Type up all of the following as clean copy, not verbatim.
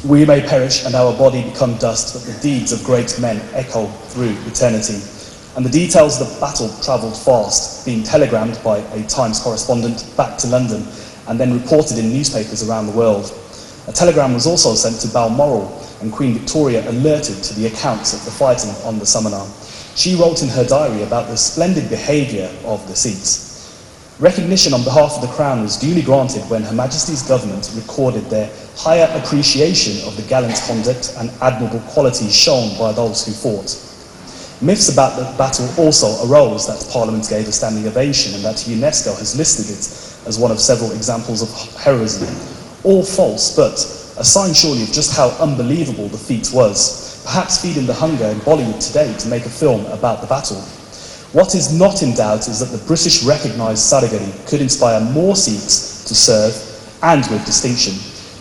We may perish and our body become dust, but the deeds of great men echo through eternity. And the details of the battle travelled fast, being telegrammed by a Times correspondent back to London and then reported in newspapers around the world. A telegram was also sent to Balmoral, and Queen Victoria alerted to the accounts of the fighting on the Samana. She wrote in her diary about the splendid behaviour of the Sikhs. Recognition on behalf of the Crown was duly granted when Her Majesty's government recorded their higher appreciation of the gallant conduct and admirable qualities shown by those who fought. Myths about the battle also arose that Parliament gave a standing ovation and that UNESCO has listed it as one of several examples of heroism. All false, but a sign surely of just how unbelievable the feat was, perhaps feeding the hunger in Bollywood today to make a film about the battle. What is not in doubt is that the British recognised Sarigari could inspire more Sikhs to serve, and with distinction.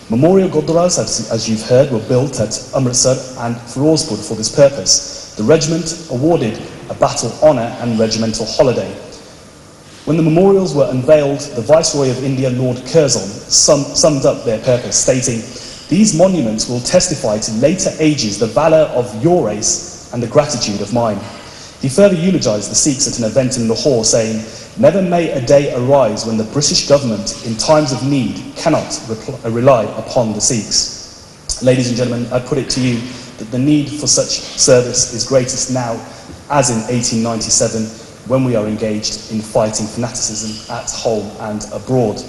Memorial Gurdwaras, as you've heard, were built at Amritsar and Firozpur for this purpose. The regiment awarded a battle honour and regimental holiday. When the memorials were unveiled, the Viceroy of India, Lord Curzon, summed up their purpose, stating, "These monuments will testify to later ages the valour of your race and the gratitude of mine." He further eulogised the Sikhs at an event in Lahore, saying, "Never may a day arise when the British government, in times of need, cannot rely upon the Sikhs." Ladies and gentlemen, I put it to you that the need for such service is greatest now, as in 1897, when we are engaged in fighting fanaticism at home and abroad.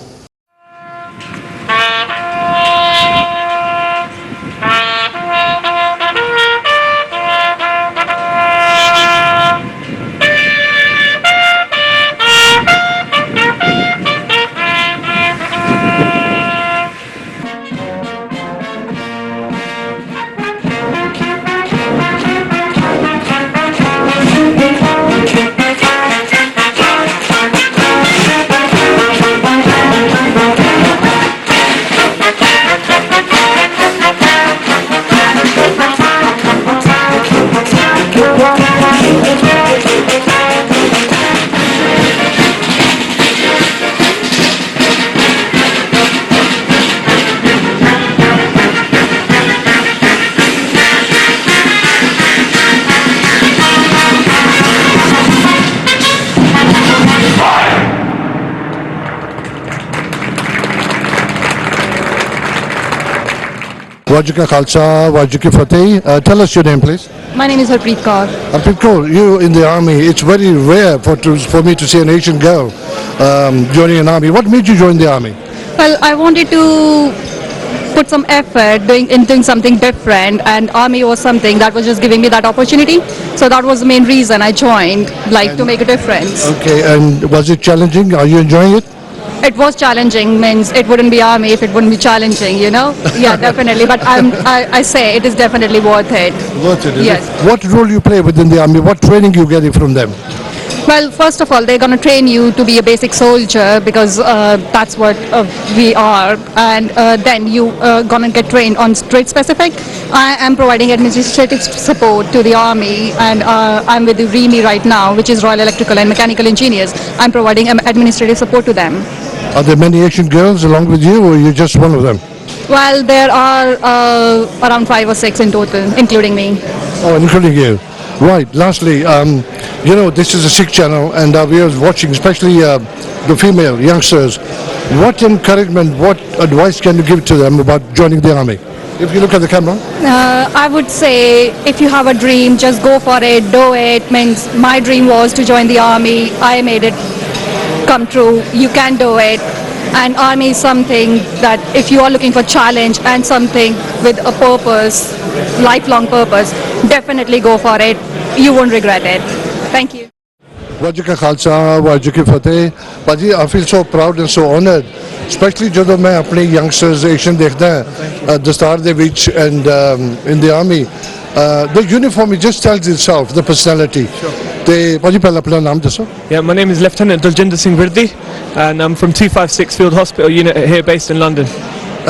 Wajju Ka Khalsa, Wajju Ki Fateh. Tell us your name, please. My name is Harpreet Kaur. Harpreet Kaur, you in the army, it's very rare for me to see an Asian girl joining an army. What made you join the army? Well, I wanted to put some effort in doing something different, and army was something that was just giving me that opportunity. So that was the main reason I joined, to make a difference. Okay, and was it challenging? Are you enjoying it? It was challenging, means it wouldn't be army if it wouldn't be challenging, you know? Yeah, definitely. But I say it is definitely worth it. Worth it, is yes. it? What role you play within the army? What training you getting from them? Well, first of all, they're going to train you to be a basic soldier because that's what we are, and then you going to get trained on trade specific. I am providing administrative support to the army, and I'm with the REME right now, which is Royal Electrical and Mechanical Engineers. I'm providing administrative support to them. Are there many Asian girls along with you, or you're just one of them? Well, there are around 5 or 6 in total, including me. Oh, including you. Right. Lastly, you know, this is a Sikh channel, and our viewers watching, especially the female youngsters, what encouragement, what advice can you give to them about joining the army? If you look at the camera. I would say if you have a dream, just go for it, do it. Means my dream was to join the army. I made it come true. You can do it. And army is something that if you are looking for challenge and something with a purpose, lifelong purpose, definitely go for it. You won't regret it. Thank you. Wajju ka Khalsa, Wajju ki Fateh. Paji, I feel so proud and so honoured, especially ਜਦੋਂ ਮੈਂ ਆਪਣੇ youngsters Asian ਦੇਖਦਾ ਹਾਂ ਦਸਤਾਰ ਦੇ ਵਿੱਚ and in the army. The uniform, it just tells itself, the personality. ਤੇ ਭਾਜੀ ਪਹਿਲਾਂ ਆਪਣਾ ਨਾਮ ਦੱਸੋ. Yeah, my name is Lieutenant Daljinder Singh Virdi, and I'm from 256 Field Hospital Unit here based in London.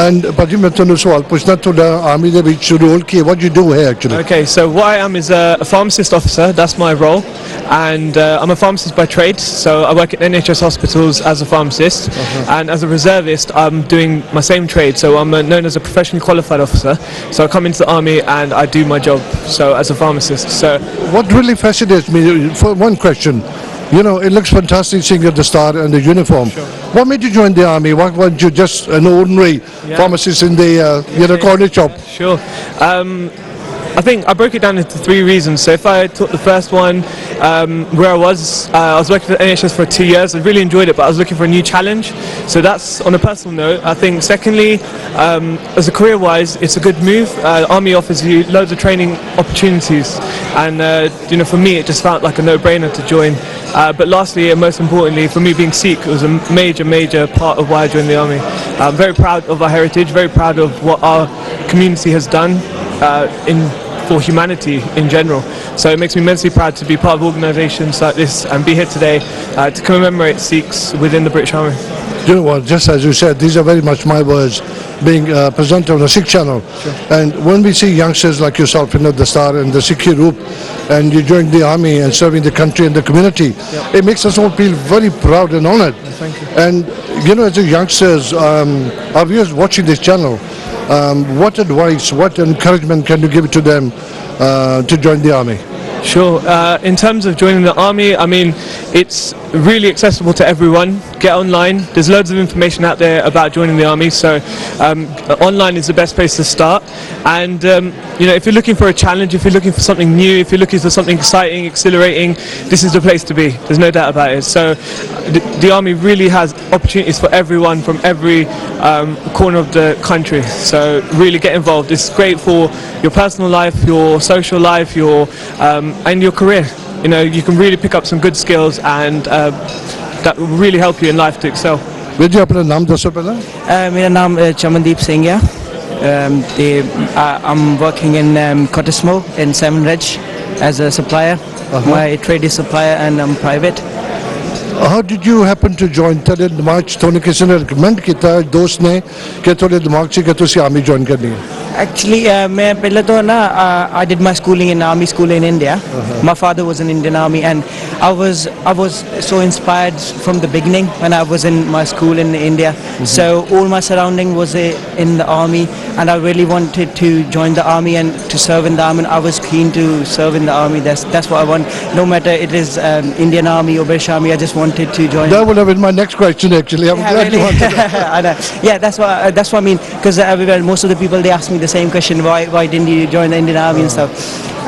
And ਭਾਜੀ ਮੈਂ ਤੁਹਾਨੂੰ ਸਵਾਲ ਪੁੱਛਣਾ ਤੁਹਾਡਾ ਆਰਮੀ ਦੇ ਵਿੱਚ ਰੋਲ ਕੀ ਹੈ? What do you do here actually? Okay, so what I am is a pharmacist officer, that's my role, and I'm a pharmacist by trade, so I work at NHS hospitals as a pharmacist, and as a reservist I'm doing my same trade, so I'm known as a professionally qualified officer, so I come into the army and I do my job, so as a pharmacist. So What really fascinates me, for one question, you know, it looks fantastic seeing the star and the uniform. What made you join the army? Why weren't you just an ordinary pharmacist in the corner shop? Sure. I think I broke it down into 3 reasons. So if I took the first one, where I was working at NHS for 2 years. I really enjoyed it, but I was looking for a new challenge. So that's on a personal note. I think secondly, as a career-wise, it's a good move. Army offers you loads of training opportunities, and you know, for me, it just felt like a no-brainer to join. But lastly, and most importantly, for me being Sikh, it was a major part of why I joined the army. I'm very proud of our heritage, very proud of what our community has done for humanity in general. So it makes me immensely proud to be part of organisations like this and be here today to commemorate Sikhs within the British Army. You know what, just as you said, these are very much my words being presented on a Sikh channel. And when we see youngsters like yourself, you know, the star and the Sikh group, and you join the army and serving the country and the community, it makes us all feel very proud and honoured. Thank you. And you know, as a youngsters, our viewers watching this channel, what advice, what encouragement can you give to them to join the army? Sure. In terms of joining the army, I mean, it's really accessible to everyone. Get online. There's loads of information out there about joining the army, so online is the best place to start. And you know, if you're looking for a challenge, if you're looking for something new, if you're looking for something exciting, exhilarating, this is the place to be. There's no doubt about it. So the army really has opportunities for everyone from every corner of the country. So really get involved. It's great for your personal life, your social life, your and your career. You know, you can really pick up some good skills, and that will really help you in life to excel. ਵੀਰ ਜੀ ਆਪਣਾ ਨਾਮ ਦੱਸੋ ਪਹਿਲਾਂ. ਮੇਰਾ ਨਾਮ ਚਮਨਦੀਪ ਸਿੰਘ ਹੈ ਤੇ I'm working in Cottesmore in Salmon Ridge as a supplier. My trade is supplier and I'm private. How did you happen to join? ਤੁਹਾਡੇ ਦਿਮਾਗ 'ਚ ਤੁਹਾਨੂੰ ਕਿਸੇ ਨੇ recommend ਕੀਤਾ, ਦੋਸਤ ਨੇ, ਕਿ ਤੁਹਾਡੇ ਦਿਮਾਗ 'ਚ ਕਿ ਤੁਸੀਂ ਆਰਮੀ join ਕਰਨੀ ਹੈ? Actually, मैं पहले तो ना I did my schooling in army school in India. My father was in Indian Army, and I was so inspired from the beginning when I was in my school in India. So all my surrounding was in the army, and I really wanted to join the army and to serve in the army. I was keen to serve in the army. That's what I want. No matter it is Indian Army or British Army, I just wanted to join. That would have been my next question actually. I'm glad you answered that. I know. Yeah, that's what I mean. Because most of the people, they ask me the same question: why didn't you join the Indian Army and stuff?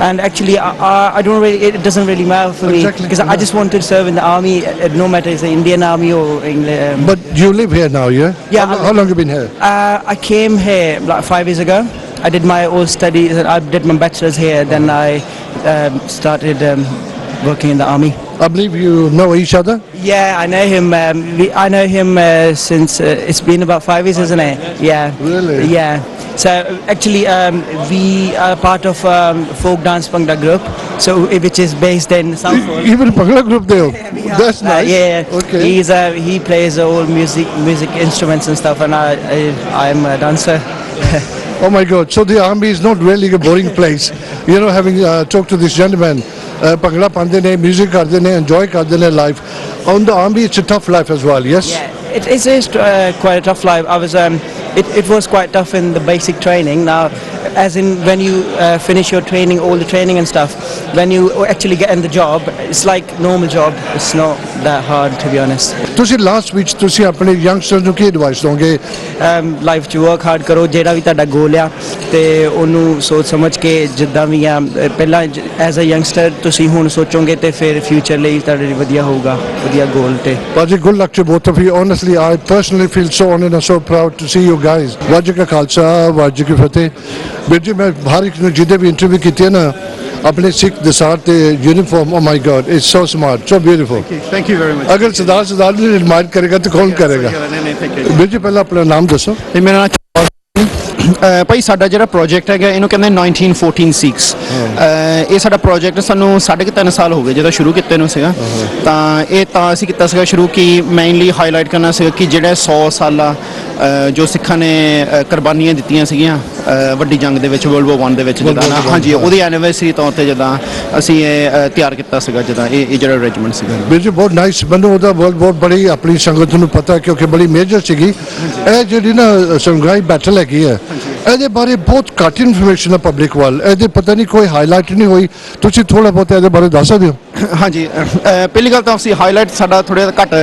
And actually, I don't really. It doesn't really matter for me because I just wanted to serve in the army, no matter it's the Indian Army or England. But you live here now, yeah? Yeah. How long have you been here? I came here like 5 years ago. I did my old studies. I did my bachelor's here. Then I started working in the army. I believe you know each other? Yeah, I know him. I know him since it's been about 5 years, isn't it? Yeah. Really? Yeah. So actually, we are part of folk dance Bhangra group, so which is based in Southall. Even Bhangra group there. That's nice. Yeah, Okay. he plays all music instruments and stuff, and I'm a dancer. Oh my God! So the army is not really a boring place. You know, having talked to this gentleman, Bhangra pande ne, music karde ne, enjoy karde ne life. On the army, it's a tough life as well. Yes. Yeah, it is quite a tough life. I was it was quite tough in the basic training. Now, as in when you finish your training, all the training and stuff, when you actually get in the job, it's like normal job. It's not that hard, to be honest. ਤੁਸੀਂ last ਵਿੱਚ ਤੁਸੀਂ ਆਪਣੇ youngsters ਨੂੰ ਕੀ advice ਦੋਗੇ? Life 'ਚ work hard ਕਰੋ, ਜਿਹੜਾ ਵੀ ਤੁਹਾਡਾ ਗੋਲ ਆ ਤੇ ਉਹਨੂੰ ਸੋਚ ਸਮਝ ਕੇ ਜਿੱਦਾਂ ਵੀ ਆ ਪਹਿਲਾਂ ਐਜ਼ ਅ ਯੰਗਸਟਰ ਤੁਸੀਂ ਹੁਣ ਸੋਚੋਗੇ ਤੇ ਫਿਰ ਫਿਊਚਰ ਲਈ ਤੁਹਾਡੇ ਲਈ ਵਧੀਆ ਹੋਊਗਾ, ਵਧੀਆ ਗੋਲ ਤੇ। Baji, good luck to both of you. Honestly, I personally feel so honored and so proud to see you guys. Wajib ka Khalsa, Wajib ki Fateh. ਵੀਰ ਜੀ ਮੈਂ ਹਰ ਇੱਕ ਨੂੰ ਜਿਹਦੇ ਵੀ ਇੰਟਰਵਿਊ ਕੀਤੀ ਹੈ ਨਾ ਆਪਣੇ ਸਿੱਖ ਦਸਾਰ ਤੇ uniform, oh my God, it's so smart, so beautiful. Thank you very much. ਅਗਰ ਸਰਦਾਰ ਨੂੰ ਐਡਮਾਇਰ ਕਰੇਗਾ ਤਾਂ ਕੌਣ ਕਰੇਗਾ? ਨਹੀਂ, thank you. ਵੀਰ ਜੀ ਪਹਿਲਾਂ ਆਪਣਾ ਨਾਮ ਦੱਸੋ। ਤੇ ਮੇਰਾ ਨਾਮ ਭਾਈ ਸਾਡਾ ਜਿਹੜਾ ਪ੍ਰੋਜੈਕਟ ਹੈਗਾ ਇਹਨੂੰ ਕਹਿੰਦੇ 1914 ਸਿੱਖਸ। ਇਹ ਸਾਡਾ ਪ੍ਰੋਜੈਕਟ ਸਾਨੂੰ 3.5 ਸਾਲ ਹੋ ਗਏ ਜਦੋਂ ਸ਼ੁਰੂ ਕੀਤੇ ਨੂੰ ਸੀਗਾ। ਤਾਂ ਇਹ ਤਾਂ ਅਸੀਂ ਕੀਤਾ ਸੀਗਾ ਸ਼ੁਰੂ ਕਿ ਮੇਨਲੀ ਹਾਈਲਾਈਟ ਕਰਨਾ ਸੀਗਾ ਕਿ ਜਿਹੜੇ 100 ਸਾਲਾ ਜੋ ਸਿੱਖਾਂ ਨੇ ਕੁਰਬਾਨੀਆਂ ਦਿੱਤੀਆਂ ਸੀਗੀਆਂ ਵੱਡੀ ਜੰਗ ਦੇ ਵਿੱਚ, ਵਰਲਡ ਵਾਰ 1 ਦੇ ਵਿੱਚ ਜਿੱਦਾਂ ਨਾ, ਹਾਂਜੀ ਉਹਦੀ ਐਨੀਵਰਸਰੀ ਤੌਰ ਤੇ ਜਿੱਦਾਂ ਅਸੀਂ ਇਹ ਤਿਆਰ ਕੀਤਾ ਸੀਗਾ ਜਿੱਦਾਂ ਇਹ ਜਿਹੜਾ ਰੈਜੀਮੈਂਟ ਸੀਗਾ। ਵੀਰ ਜੀ ਬਹੁਤ ਨਾਈਸ, ਮੈਨੂੰ ਉਹਦਾ ਬਹੁਤ ਬੜੀ ਆਪਣੀ ਸੰਗਤ ਨੂੰ ਪਤਾ ਕਿਉਂਕਿ ਬੜੀ ਮੇਜਰ ਸੀਗੀ ਇਹ ਜਿਹੜੀ ਨਾ ਸੰਗਰਾਈ ਬੈਟਲ ਹੈਗੀ ਹੈ। ਇਹਦੇ ਬਾਰੇ ਬਹੁਤ ਘੱਟ ਇਨਫੋਰਮੇਸ਼ਨ ਹੈ ਪਬਲਿਕ ਵੱਲ, ਇਹਦੇ ਪਤਾ ਨਹੀਂ ਕੋਈ ਹਾਈਲਾਈਟ ਨਹੀਂ ਹੋਈ, ਤੁਸੀਂ ਥੋੜਾ ਬਹੁਤ ਇਹਦੇ ਬਾਰੇ ਦੱਸ ਸਕਦੇ ਹੋ? ਹਾਂਜੀ, ਪਹਿਲੀ ਗੱਲ ਤਾਂ ਅਸੀਂ ਹਾਈਲਾਈਟ ਸਾਡਾ ਥੋੜ੍ਹਾ ਜਿਹਾ ਘੱਟ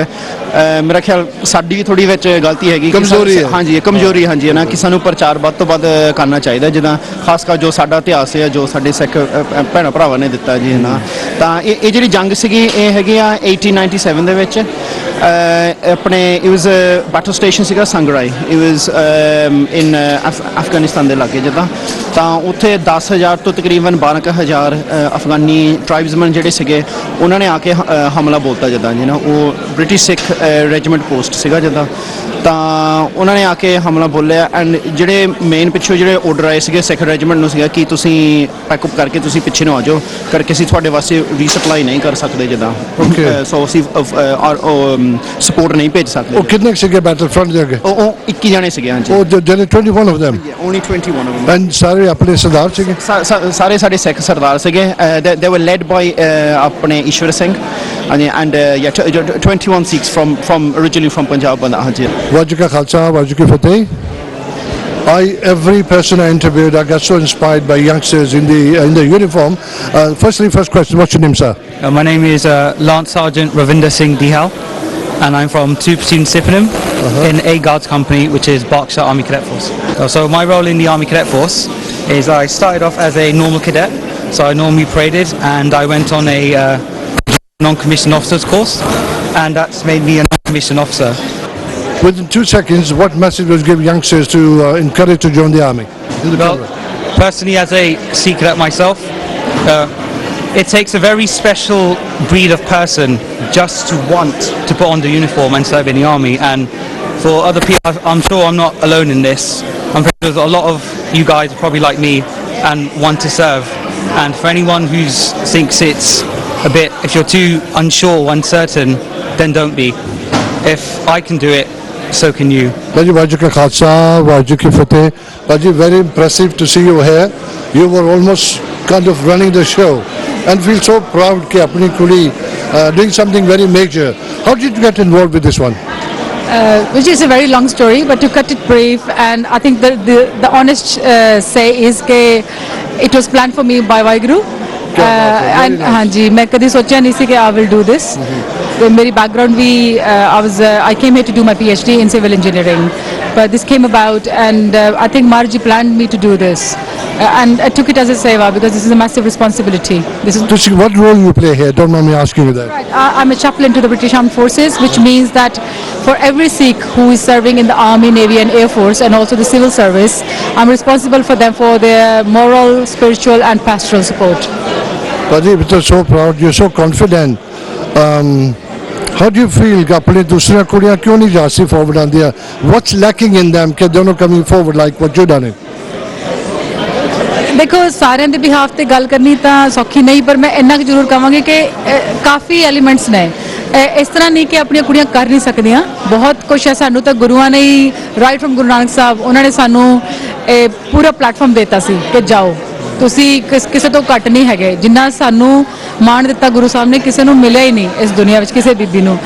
ਮੇਰਾ ਖਿਆਲ ਸਾਡੀ ਵੀ ਥੋੜੀ ਵਿੱਚ ਗਲਤੀ ਹੈਗੀ, ਕਮਜ਼ੋਰੀ ਹੈ। ਹਾਂਜੀ ਕਮਜ਼ੋਰੀ, ਹਾਂਜੀ ਹੈ ਨਾ ਕਿ ਸਾਨੂੰ ਪ੍ਰਚਾਰ ਵੱਧ ਤੋਂ ਵੱਧ ਕਰਨਾ ਚਾਹੀਦਾ ਜਿੱਦਾਂ ਖਾਸ ਕਰ ਜੋ ਸਾਡਾ ਇਤਿਹਾਸ ਹੈ, ਜੋ ਸਾਡੇ ਸਿੱਖ ਭੈਣਾਂ ਭਰਾਵਾਂ ਨੇ ਦਿੱਤਾ ਜੀ ਹੈ ਨਾ। ਤਾਂ ਇਹ ਜਿਹੜੀ ਜੰਗ ਸੀਗੀ ਇਹ ਹੈਗੀ ਆ 1897 ਦੇ ਵਿੱਚ ਆਪਣੇ ਇਟ ਵਾਸ ਬੈਟਲ ਸਟੇਸ਼ਨ ਸੀਗਾ ਸੰਗਰਾਈ, ਇਟ ਵਾਸ ਇਨ ਅਫਗਾਨਿਸਤਾਨ ਦੇ ਲਾਗੇ ਜਿੱਦਾਂ। ਤਾਂ ਉੱਥੇ 10,000 ਤੋਂ ਤਕਰੀਬਨ 12,000 ਅਫਗਾਨੀ ਟਰਾਈਬਸਮੈਨ ਜਿਹੜੇ ਸੀਗੇ ਉਹਨਾਂ ਨੇ ਆ ਕੇ ਹਮਲਾ ਬੋਲਤਾ ਜਿੱਦਾਂ ਜੀ ਨਾ, ਉਹ ਬ੍ਰਿਟਿਸ਼ ਸਿੱਖ ਰੈਜੀਮੈਂਟ ਪੋਸਟ ਸੀਗਾ ਜਿੱਦਾਂ। ਤਾਂ ਉਹਨਾਂ ਨੇ ਆ ਕੇ ਹਮਲਾ ਬੋਲਿਆ ਐਂਡ ਜਿਹੜੇ ਮੇਨ ਪਿੱਛੋਂ ਜਿਹੜੇ ਆਰਡਰ ਆਏ ਸੀਗੇ ਸਿੱਖ ਰੈਜੀਮੈਂਟ ਨੂੰ ਸੀਗਾ ਕਿ ਤੁਸੀਂ ਪੈਕਅਪ ਕਰਕੇ ਤੁਸੀਂ ਪਿੱਛੇ ਨੂੰ ਆ ਜਾਓ ਕਰਕੇ ਅਸੀਂ ਤੁਹਾਡੇ ਵਾਸਤੇ ਰੀਸਪਲਾਈ ਨਹੀਂ ਕਰ ਸਕਦੇ ਜਿੱਦਾਂ। ਸੋ ਅਸੀਂ ਸਪੋਰਟ ਨਹੀਂ ਭੇਜ ਸਕਦੇ। ਉਹ ਕਿੰਨੇ ਸੀਗੇ ਬੈਟਲ ਫਰੰਟ ਦੇ ਅੱਗੇ? ਉਹ 21 ਜਣੇ ਸੀਗੇ। ਹਾਂਜੀ, ਉਹ ਜਿਹੜੇ 21 of them only 21 of them and ਸਾਰੇ ਆਪਣੇ ਸਰਦਾਰ ਸੀਗੇ? ਸਾਰੇ ਸਾਡੇ ਸਿੱਖ ਸਰਦਾਰ ਸੀਗੇ। they were led by ਆਪਣੇ ਈਸ਼ਵਰ Singh and yeah 21 Sikhs from originally from Punjab and ਹਾਂਜੀ। Wajib ka Khalsa, Wajib ki Fateh. Every person I interviewed, I got so inspired by youngsters in the uniform. First question, what's your name, sir? My name is Lance Sergeant Ravinder Singh Dihal, and I'm from 2 Platoon Sippenham in A Guards Company, which is Berkshire Army Cadet Force. So my role in the Army Cadet Force is I started off as a normal cadet, so I normally paraded, and I went on a non-commissioned officers course, and that's made me a non-commissioned officer. Within 2 seconds, what message would you give youngsters to encourage to join the army? Well, personally, as a Sikh cadet myself, it takes a very special breed of person just to want to put on the uniform and serve in the army. And for other people, I'm sure I'm not alone in this. I'm sure there's a lot of you guys are probably like me and want to serve. And for anyone who thinks it's a bit, if you're too unsure, uncertain, then don't be. If I can do it, so can you. Baji, Wajib ka Khalsa, Wajib ki Fateh. Baji, very impressive to see you here. You were almost kind of running the show and feel so proud ki apni kuli doing something very major. How did you get involved with this one? Which is a very long story, but to cut it brief, and I think the honest say is that it was planned for me by Waheguru. And हाँ जी, मैं कभी सोचा नहीं सी कि I will do this. मेरी background भी I came here to do my PhD in civil engineering, but this came about, and I think Marji planned me to do this, and I took it as a seva because this is a massive responsibility. This is What role you play here? Don't mind me asking you that. right. I'm a chaplain to the British Armed Forces, which means that for every Sikh who is serving in the Army, Navy and Air Force and also the civil service, I'm responsible for them for their moral, spiritual and pastoral support. Baji, you're so proud, you're so confident. How do you feel कि अपने दूसरे कुड़ियाँ क्यों नहीं जाती forward आंदियाँ? What's lacking in them कि they're not coming forward like what you done it? ਦੇਖੋ ਸਾਰਿਆਂ ਦੇ ਬਿਹਾਫ ਤੇ ਗੱਲ ਕਰਨੀ ਤਾਂ ਸੌਖੀ ਨਹੀਂ, ਪਰ ਮੈਂ ਇੰਨਾ ਕੁ ਜ਼ਰੂਰ ਕਹਾਂਗੀ ਕਿ ਕਾਫੀ ਐਲੀਮੈਂਟਸ ਨੇ। ਇਸ ਤਰ੍ਹਾਂ ਨਹੀਂ ਕਿ ਆਪਣੀਆਂ ਕੁੜੀਆਂ ਕਰ ਨਹੀਂ ਸਕਦੀਆਂ, ਬਹੁਤ ਕੁਛ ਹੈ। ਸਾਨੂੰ ਤਾਂ ਗੁਰੂਆਂ ਨੇ ਹੀ ਰਾਈਟ ਫਰਮ ਗੁਰੂ ਨਾਨਕ ਸਾਹਿਬ, ਉਹਨਾਂ ਨੇ ਸਾਨੂੰ ਪੂਰਾ ਪਲੇਟਫਾਰਮ ਦਿੱਤਾ ਸੀ ਕਿ ਜਾਓ ਤੁਸੀਂ, ਕਿਸੇ ਤੋਂ ਘੱਟ ਨਹੀਂ ਹੈਗੇ। ਜਿੰਨਾ ਸਾਨੂੰ ਮਾਣ ਦਿੱਤਾ ਗੁਰੂ ਸਾਹਿਬ ਨੇ, ਕਿਸੇ ਨੂੰ ਮਿਲਿਆ ਹੀ ਨਹੀਂ ਇਸ ਦੁਨੀਆ ਵਿੱਚ, ਕਿਸੇ ਬੀਬੀ ਨੂੰ।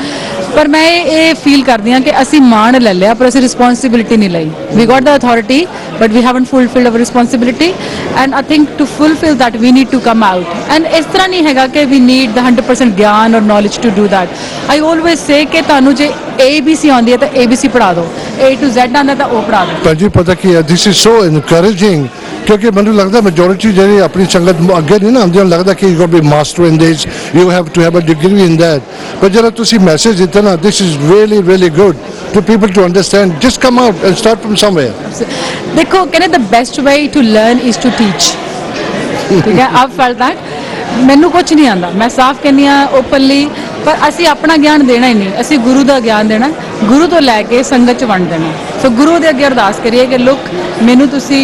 ਪਰ ਮੈਂ ਇਹ ਫੀਲ ਕਰਦੀ ਹਾਂ ਕਿ ਅਸੀਂ ਮਾਣ ਲੈ ਲਿਆ ਪਰ ਅਸੀਂ ਰਿਸਪੌਂਸਿਬਿਲਿਟੀ ਨਹੀਂ ਲਈ। We got the authority but we haven't fulfilled our responsibility and I think to fulfil that we need to come out. And ਇਸ ਤਰ੍ਹਾਂ ਨਹੀਂ ਹੈਗਾ ਕਿ ਵੀ ਨੀਡ ਦ 100% ਗਿਆਨ ਔਰ knowledge to do that. I always say ਕਿ ਤੁਹਾਨੂੰ ਜੇ ABC ਆਉਂਦੀ ਹੈ ਤਾਂ ABC ਪੜ੍ਹਾ ਦਿਓ, A to Z ਆਉਂਦਾ ਤਾਂ ਉਹ ਪੜ੍ਹਾ ਦਿਓ। ਭਾਜੀ ਪਤਾ ਕੀ ਹੈ, ਦਿਸ ਇਜ਼ ਸੋ ਇਨਕਰੇਜਿੰਗ, ਕਿਉਂਕਿ ਮੈਨੂੰ ਲੱਗਦਾ ਮੈਜੋਰਿਟੀ ਜਿਹੜੀ ਆਪਣੀ ਸੰਗਤ ਅੱਗੇ ਨਹੀਂ ਨਾ ਆਉਂਦੀ, ਲੱਗਦਾ ਕਿ you got be master in this, you have to have a degree in that. ਪਰ ਜਿਹੜਾ ਤੁਸੀਂ ਮੈਸੇਜ ਦਿੱਤਾ ਨਾ, this is really really good to people to understand, just come out and start from somewhere. ਦੇਖੋ ਕਹਿੰਦੇ the best way to learn is to teach, ਠੀਕ ਹੈ। ਆਪ ਫੈਲਟ ਦੈਟ ਮੈਨੂੰ ਕੁਝ ਨਹੀਂ ਆਉਂਦਾ, ਮੈਂ ਸਾਫ਼ ਕਹਿੰਦੀ ਹਾਂ ਓਪਨਲੀ, ਪਰ ਅਸੀਂ ਆਪਣਾ ਗਿਆਨ ਦੇਣਾ ਹੀ ਨਹੀਂ, ਅਸੀਂ ਗੁਰੂ ਦਾ ਗਿਆਨ ਦੇਣਾ, ਗੁਰੂ ਤੋਂ ਲੈ ਕੇ ਸੰਗਤ 'ਚ ਵੰਡ ਦੇਣਾ। ਸੋ ਗੁਰੂ ਦੇ ਅੱਗੇ ਅਰਦਾਸ ਕਰੀਏ ਕਿ ਲੁੱਕ ਮੈਨੂੰ ਤੁਸੀਂ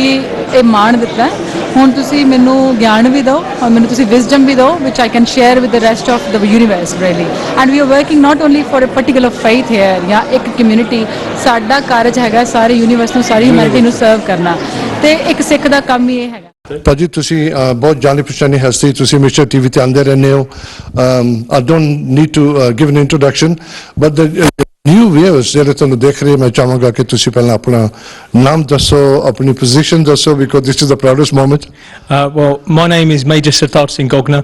ਇਹ ਮਾਣ ਦਿੱਤਾ, ਹੁਣ ਤੁਸੀਂ ਮੈਨੂੰ ਗਿਆਨ ਵੀ ਦਿਓ ਔਰ ਮੈਨੂੰ ਤੁਸੀਂ ਵਿਜ਼ਡਮ ਵੀ ਦਿਓ which I can share with the rest of the universe really. And we are working not only for a particular faith here ਜਾਂ ਇੱਕ ਕਮਿਊਨਿਟੀ, ਸਾਡਾ ਕਾਰਜ ਹੈਗਾ ਸਾਰੇ ਯੂਨੀਵਰਸ ਨੂੰ, ਸਾਰੀ ਹਿਊਮੈਨਿਟੀ ਨੂੰ ਸਰਵ ਕਰਨਾ, ਤੇ ਇੱਕ ਸਿੱਖ ਦਾ ਕੰਮ ਹੀ ਇਹ ਹੈਗਾ। ਭਾਜੀ ਤੁਸੀਂ ਬਹੁਤ ਜਾਣੀ ਪਛਾਣੀ ਹਸਤੀ, ਤੁਸੀਂ ਮਿਸਟਰ ਟੀਵੀ ਤੇ ਆਉਂਦੇ ਰਹਿੰਦੇ ਹੋ। I don't need to give an introduction, but the new viewers ਜਿਹੜੇ ਤੁਹਾਨੂੰ ਦੇਖ ਰਹੇ, ਮੈਂ ਚਾਹਾਂਗਾ ਕਿ ਤੁਸੀਂ ਪਹਿਲਾਂ ਆਪਣਾ ਨਾਮ ਦੱਸੋ, ਆਪਣੀ ਪੋਜੀਸ਼ਨ ਦੱਸੋ, because this is the proudest moment. Well, my name is Major Siddharth Singh Gogna.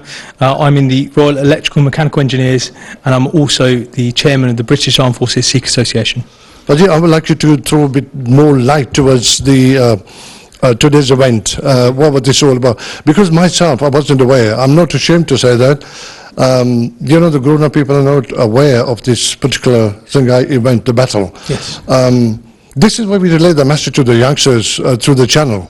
I'm in the Royal Electrical and Mechanical Engineers, and I'm also the chairman of the British Armed Forces Sikh Association. Paji, I would like you to throw a bit more light towards the today's event. What was this all about? Because myself, I wasn't aware. I'm not ashamed to say that. You know, the grown-up people are not aware of this particular Singhai event, the battle. Yes. This is why we relay the message to the youngsters through the channel.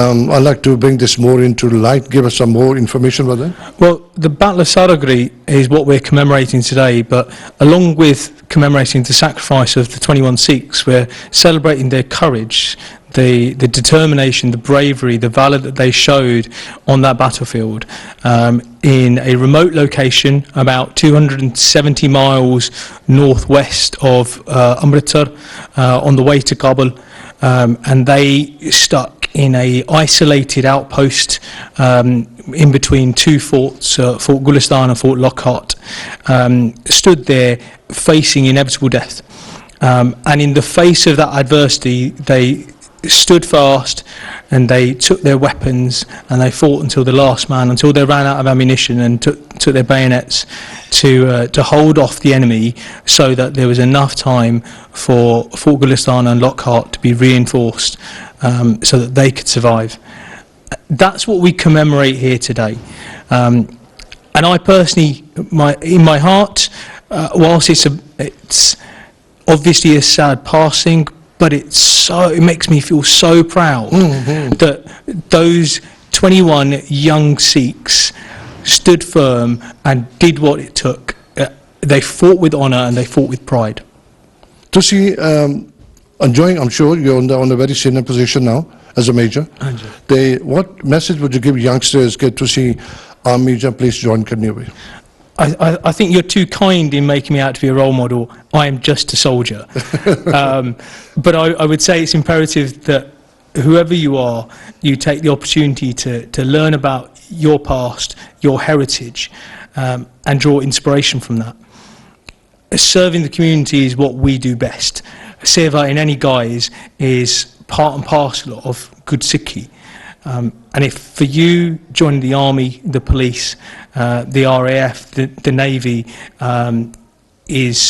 I'd like to bring this more into light. Give us some more information about that. Well, the Battle of Saragri is what we're commemorating today, but along with commemorating the sacrifice of the 21 Sikhs, we're celebrating their courage, the determination, the bravery, the valour that they showed on that battlefield in a remote location about 270 miles northwest of Amritsar on the way to Kabul, and they stuck in a isolated outpost in between two forts, Fort Gulistan and Fort Lockhart, stood there facing inevitable death. And in the face of that adversity, they stood fast and they took their weapons and they fought until the last man, until they ran out of ammunition, and took their bayonets to hold off the enemy so that there was enough time for Fort Gulistan and Lockhart to be reinforced so that they could survive. That's what we commemorate here today. And I personally, in my heart, whilst it's obviously a sad passing, but it makes me feel so proud that those 21 young Sikhs stood firm and did what it took. They fought with honour and they fought with pride. Tusi enjoying, I'm sure you're on a very senior position now as a major. What message would you give youngsters get to see army ਜਾਂ police join ਕਰਨੀ ਹੋਵੇ? I think you're too kind in making me out to be a role model. I am just a soldier. But I would say it's imperative that whoever you are, you take the opportunity to learn about your past, your heritage, and draw inspiration from that. Serving the community is what we do best. Seva in any guise is part and parcel of good Sikhi. And if for you joining the army, the police, the RAF, the Navy is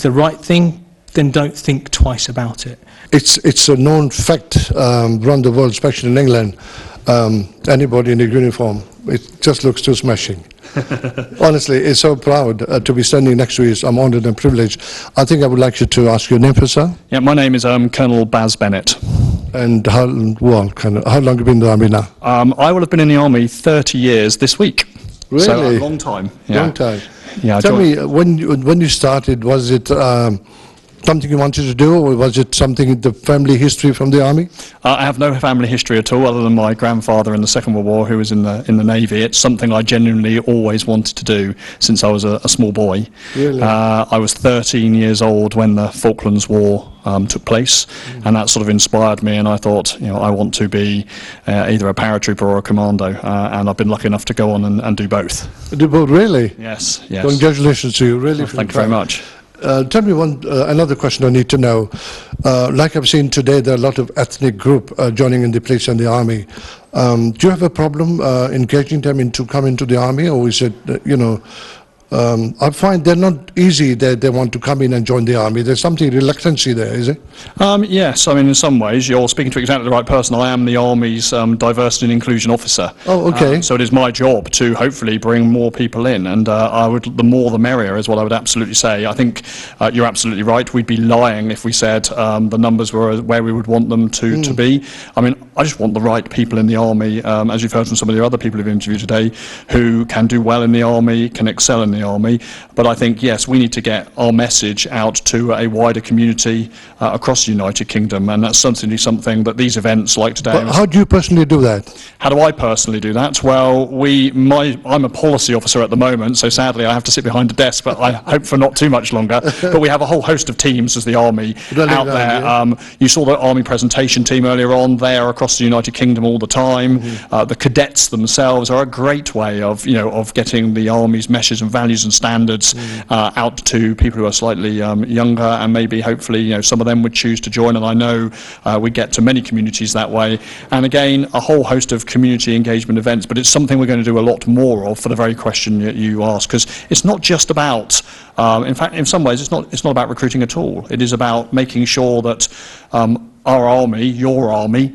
the right thing, then don't think twice about it. It's a known fact around the world, especially in England. Anybody in a uniform, it just looks too smashing. Honestly, it's so proud to be standing next to you. I'm honoured and privileged. I think I would like you to ask your name, sir. Yeah, my name is Colonel Baz Bennett. And how long have you been in the army now? I will have been in the army 30 years this week. Really? So a long time. Yeah. Long time. Yeah. Tell me, when you started, was it something you wanted to do, or was it something in the family history from the army? I have no family history at all, other than my grandfather in the Second World War, who was in the Navy. It's something I genuinely always wanted to do since I was a small boy. Really? I was 13 years old when the Falklands War took place, and that sort of inspired me, and I thought, I want to be either a paratrooper or a commando, and I've been lucky enough to go on and do both. Do both, really? Yes. Congratulations to you, really. Thank you very much. Tell me another question I need to know. Like I've seen today, there are a lot of ethnic group joining in the police and the army. Do you have a problem engaging them to come into the army, or is it, I find they're not easy that they want to come in and join the army. There's something reluctancy there, is it? Yes, I mean, in some ways, you're speaking to exactly the right person. I am the Army's diversity and inclusion officer. Oh, okay. So it is my job to hopefully bring more people in, and the more the merrier is what I would absolutely say. I think you're absolutely right. We'd be lying if we said the numbers were where we would want them to be. I mean, I just want the right people in the Army, as you've heard from some of the other people who've interviewed today, who can do well in the Army, can excel in the Army. But I think, yes, we need to get our message out to a wider community across the United Kingdom, and that's certainly something that these events like today... But how do you personally do that? How do I personally do that? Well, I'm a policy officer at the moment, so sadly I have to sit behind a desk, but I hope for not too much longer. But we have a whole host of teams as the Army out there. You saw the Army presentation team earlier on. They are across the United Kingdom all the time. The cadets themselves are a great way of getting the Army's messages and values and standards out to people who are slightly younger, and maybe hopefully some of them would choose to join, and I know we get to many communities that way. And again, a whole host of community engagement events, but it's something we're going to do a lot more of, for the very question that you asked, because it's not just about in fact, in some ways it's not about recruiting at all. It is about making sure that our army, your army,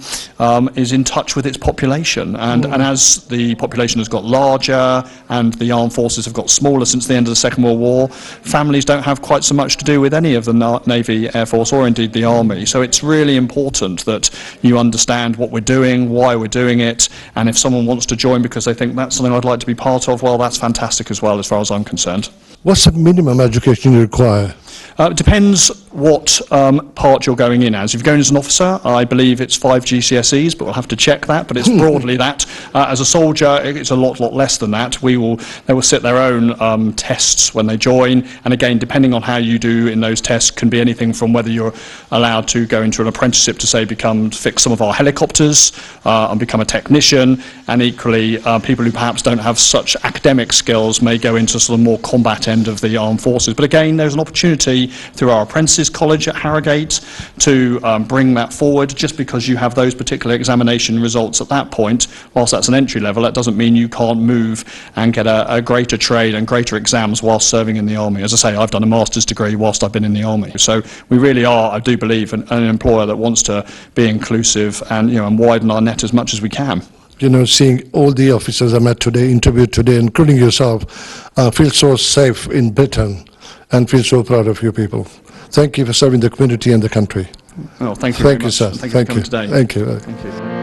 is in touch with its population. And as the population has got larger and the armed forces have got smaller since the end of the Second World War, families don't have quite so much to do with any of the Navy, Air Force, or indeed the Army. So it's really important that you understand what we're doing, why we're doing it, and if someone wants to join because they think that's something I'd like to be part of, well, that's fantastic as well, as far as I'm concerned. What's the minimum education you require? It depends what part you're going in as. If you're going as an officer, I believe it's 5 GCSEs, but we'll have to check that, but it's broadly that. As a soldier, it's a lot less than that. They will sit their own tests when they join, and again, depending on how you do in those tests, can be anything from whether you're allowed to go into an apprenticeship to, say, fix some of our helicopters and become a technician, and equally, people who perhaps don't have such academic skills may go into sort of more combat end of the armed forces. But again, there's an opportunity through our apprentices college at Harrogate to bring that forward. Just because you have those particular examination results at that point, whilst that's an entry level, that doesn't mean you can't move and get a greater trade and greater exams whilst serving in the Army. As I say, I've done a master's degree whilst I've been in the Army. So we really are, I do believe, an employer that wants to be inclusive and, and widen our net as much as we can. Seeing all the officers I met today, interviewed today, including yourself, feel so safe in Britain and feel so proud of you people. Thank you for serving the community and the country. Well, thank you very much. Sir. Thank you for coming today. Thank you. Thank you.